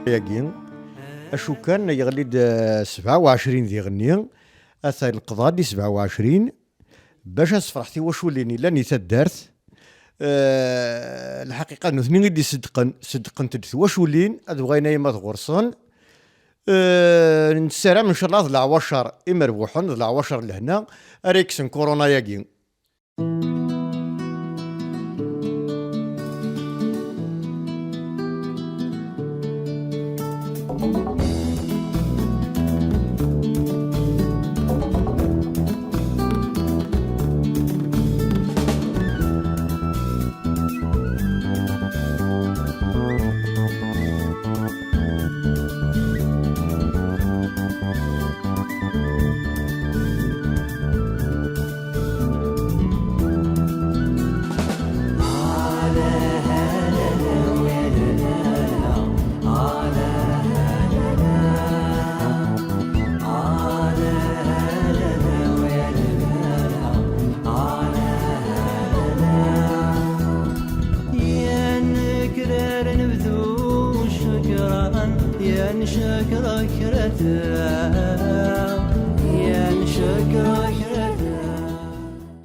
ياكين اشو كان يغلي 27 ذي غني اثا القضاء دي 27 باش اسفرحتي واش وليني لاني تدارت. الحقيقه نثني غدي صدقن تدث واش ولين اد بغينا يما تغرسن. نسرام ان شاء الله ضلع وشر امربوحن ضلع وشر لهنا اريكسن كورونا ياكين.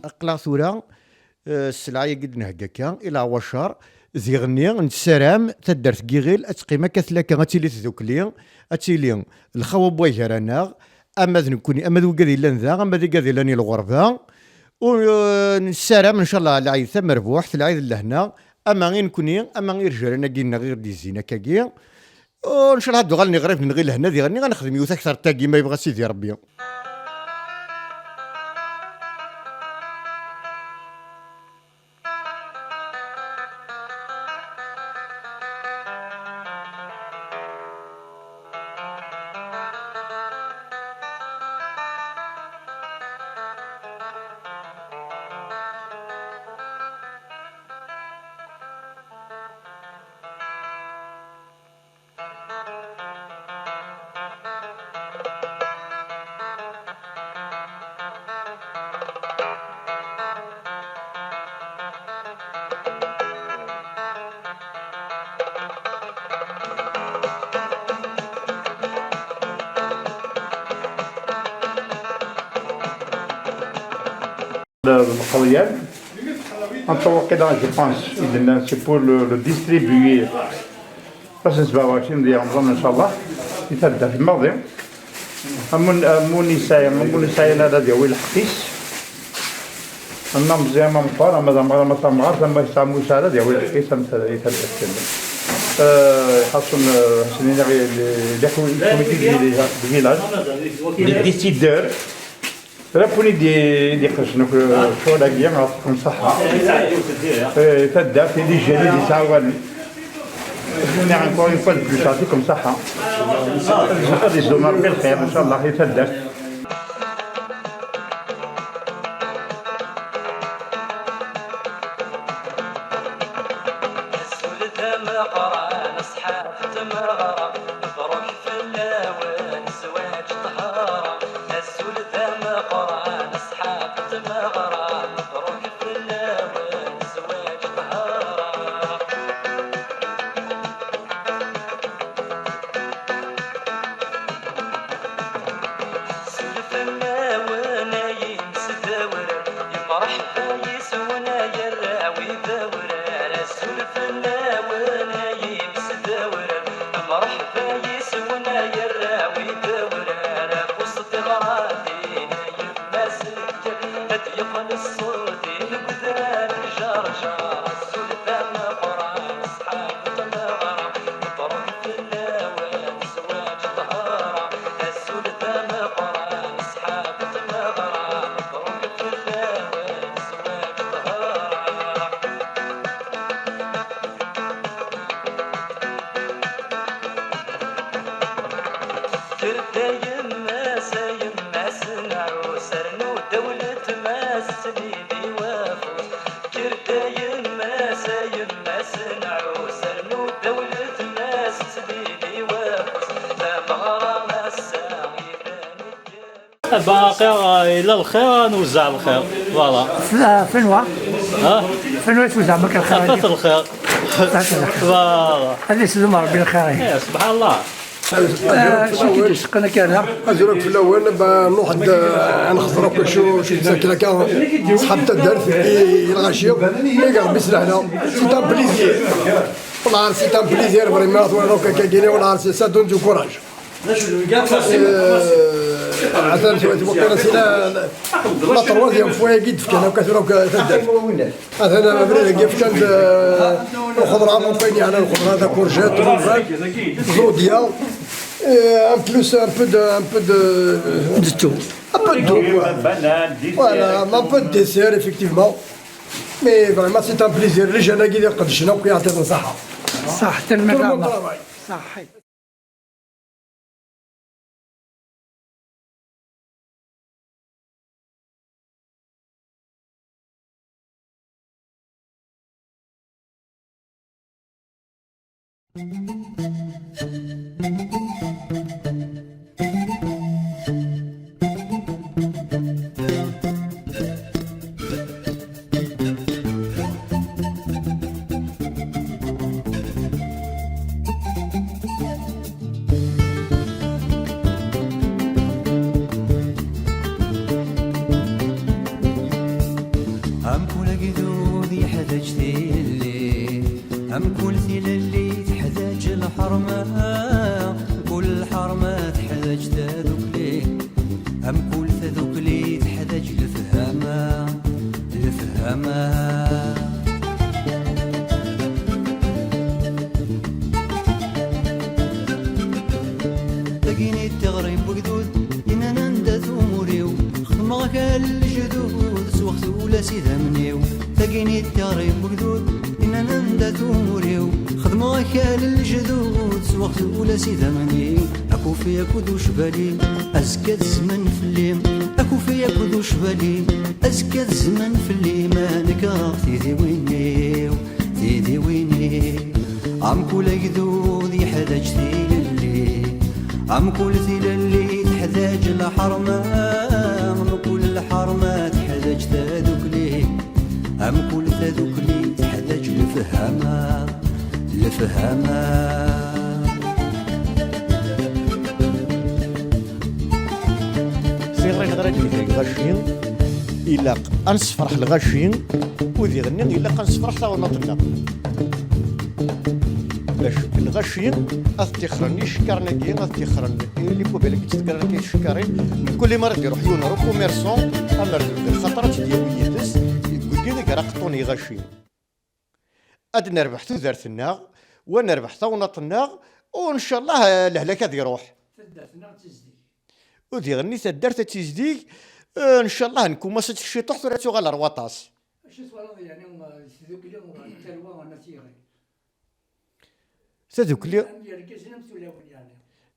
أقلع ثورة السلعة قد نهكاكا إلى وشر ذي غني نتسرام تدرت كيغيل أتقيمة كثلاكا أتيلي تذوكلي أتيلي الخواب ويهرانا أما ذ نكوني أما ذو قذي لان ذا أما ذي قذي لاني الغربة ونتسرام إن شاء الله العيد ثم مربوح في العيد لهنا أما غير نكوني أما غير رجالنا قينا غير دي زينة كاكي وإن شاء الله هادو غالني غريب من غير لهنا ذي غني غنخدم يوث أكثر تاكي ما يبغى سيدي ربي. القضيان نطوق كذا جو بونس إذا سي بور لو ديستريبيي باش 27 ديال رمضان إن شاء الله يتبدا في الماضي مون نسايا هذا ديال ويل الحقيس أنا مزيان ما مطار ماذا ما تمغار ثم يستعملوا سالة ديال ويل الحقيس يتبدا يحصل سنين لي كوميتي ديال الفيلاج لي ديسيدور رابوني دي قرشنا شو لاقيا نعطيكم صحة تدا في دي جاني دي ساوان يعني encore une fois de plus يعطيكم صحة غادي يزومر بالخير إن شاء الله يتدا باقي الى الخير نوزع الخير فوالا. فين وا؟ ها؟ فين توزع بك الخير؟ عطات الخير فوالا هذه يسلم ربي الخير. سبحان الله. شو كيتشقنا كان ازورك في الاول نوحد نخسروا شو تسكر كان صحاب الدرس الغاشيه اللي قال بسلحنا سي ان بليزير والله سي ان بليزير فريمون روك كاكيني والله سا دون دو كوراج عشان شويه وقتنا سينا لا تروازيام فوا قد فكنا وكثروك تدر مثلا بريد كيف كانت الخضره مونطيني على الخضره هذا كورجيت زوديا ان بلوس ان بو دو تو un peu d'eau, voilà, un peu de dessert effectivement, mais vraiment c'est un plaisir. Les jeunes qui disent que je n'ai pas été dans ça. صحة المدام صحي. هم كل قدود يحتاج اللي هم كل اللي تحتاج الحرمة كل الحرمة تحتاج تذكلي هم كل تذكلي تحتاج الفهامة تلاقيني التغريب وقدود إنا نندث أموريو خدمك الجدود سوخت ولا سيدا منيو تلاقيني التغريب وقدود إنا نندث أموريو خدمك الجدود سوخت ولا سيدا منيو أكو في أكو دوش بالي أزكى الزمن في الليم أكو في أكو دوش بالي أزكى الزمن في الليم نكره تيدي وينيو عم كل قدود يحتاج اللي عم كل اللي تحتاج الحرمة عم كل الحرمة تحتاج تذكلي عم كل تذكلي تحتاج الفهامة صغير غير اللي غاشين إلا أنصفرح الغاشين وذي غني إلا أنصفرح ثاونطنا باش الغاشين أتخرني شكرنا كي أتخرن اللي كوبالك تذكرنا كي شكرين من كل مرة يروح يونرو كوميرسون أمر الخطرات ديالو يدس يقول لي قرقطوني غاشين أد نربح ثوثرتنا ونربح ثونطنا وإن شاء الله الهلاك هذا يروح وذي غني تدرت تيزديك ان شاء الله نكون ما صدت شي طحت ولا تغال رواطاس شو سوالف يعني ذوك اليوم التلوى والنتيجة سذوك لي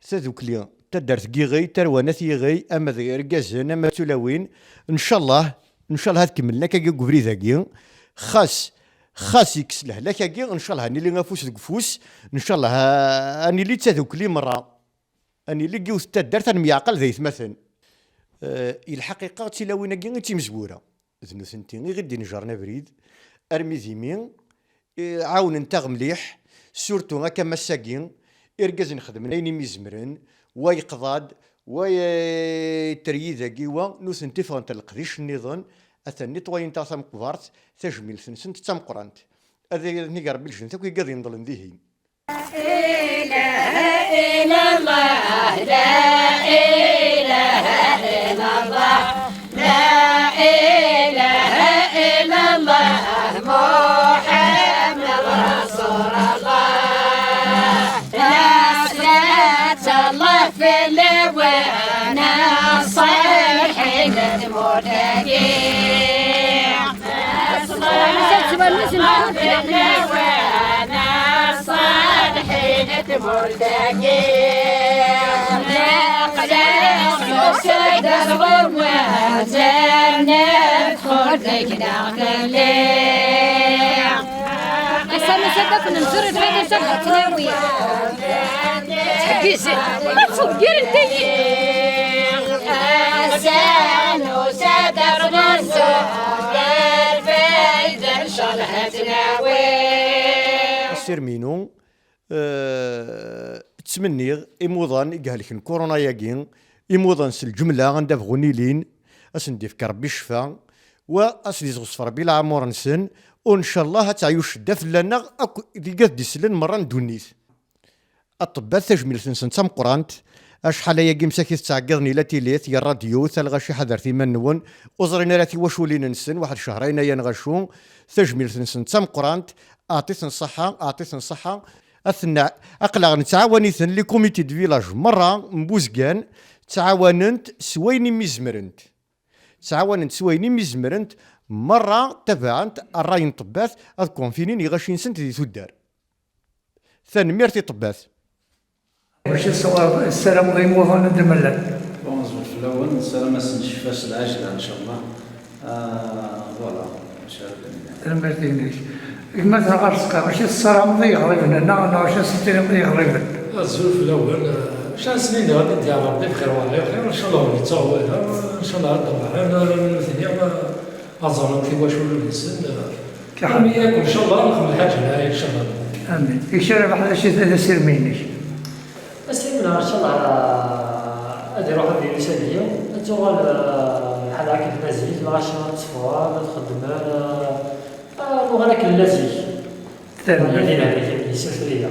سذوك لي تدرت كيغي تروى نثيغي اما ذي ركازن اما تلاوين ان شاء الله هاد كملنا كي قبري ذاكي خاص يكس له لا كي ان شاء الله اني اللي غفوس دكفوس ان شاء الله اني اللي تذوك لي مره اني اللي جوز تدرت انا ميعقل ذي مثلا الحقيقه تلاوينا كي تيمزوره ذنو سنتين غير دي نجرنا بريد ارمي زيمين عاون نتاغ مليح سورتو هكا مساكين اركاز نخدم نايني ميزمرن ويقضاد ويتريي كيوا نوثنتي فانت القديش النظام اثني طوين تاع مقبرت تجميل سنت تمقرانت هذا نيقر بالجنت كي قاعد ينظلم ذهين إله إلا الله لا إله إلا الله لا إله إلا الله محمد رسول الله لا صلاة الله في الوانا الصالحين المرتقين صلاة الله في الوانا الصالحين المرتقين نقلق صدر وزن ندخل ذكنا الليل أسامي صدق ننزر بهذا شهر تناوية تحبيسي ما تصدقين انتي أسان وصدر ننزر بالفايدة إن شاء الله تناوي سيرمينو تسمنيغ إموضان إقهالك كورونا ياكين إموضان الجملة غندا بغوني لين أسندي في ربي الشفاء وأسدي زغصفر بلا عمور نسن وإن شاء الله هتعيوش داف لنا دي قد يسلن مرة ندونيت الطباء تجميل سنسن تم قرانت أشحال ياكي مساكيت تعقضني لا تيليث يا راديو ثلغا شي حذر ثيما نون وزرينا لا وشولين نسن واحد شهرين ينغشون تجميل سنسن تم قرانت أعطيتن الصحة أثناء أقلع نتعاونيثن لي كوميتي دو فيلاج مرة مبوزكان تعاوننت سويني ميزمرنت مرة تبعت الراي نطباث أذكون فينين يغشين سنت دي تدار ثاني ميرتي طباث واش الصواب السلام غير موضوع ندم لا بونزور في الاول السلامة الشفاء العاجلة ان شاء الله فوالا ان شاء الله ما تدينيش مثلا غرسك واش السلام مضي غريبا انا واش السلام مضي غريبا الزول في الاول شحال سنين غادي ندير ربي بخير وعلى خير ان شاء الله نتعاون ان شاء الله طبعا مثلا اظن في واش ولا الانسان كامل ان شاء الله نخدم الحاجه هاي ان شاء الله امين يشرب واحد شي ثلاثه سيرمينيش استلمنا ان شاء الله ادير واحد الانسانيه تشغل بحال هكا المزيد العشرة تصفوا تخدم وهذاك اللذيذ تمام هذه السفريه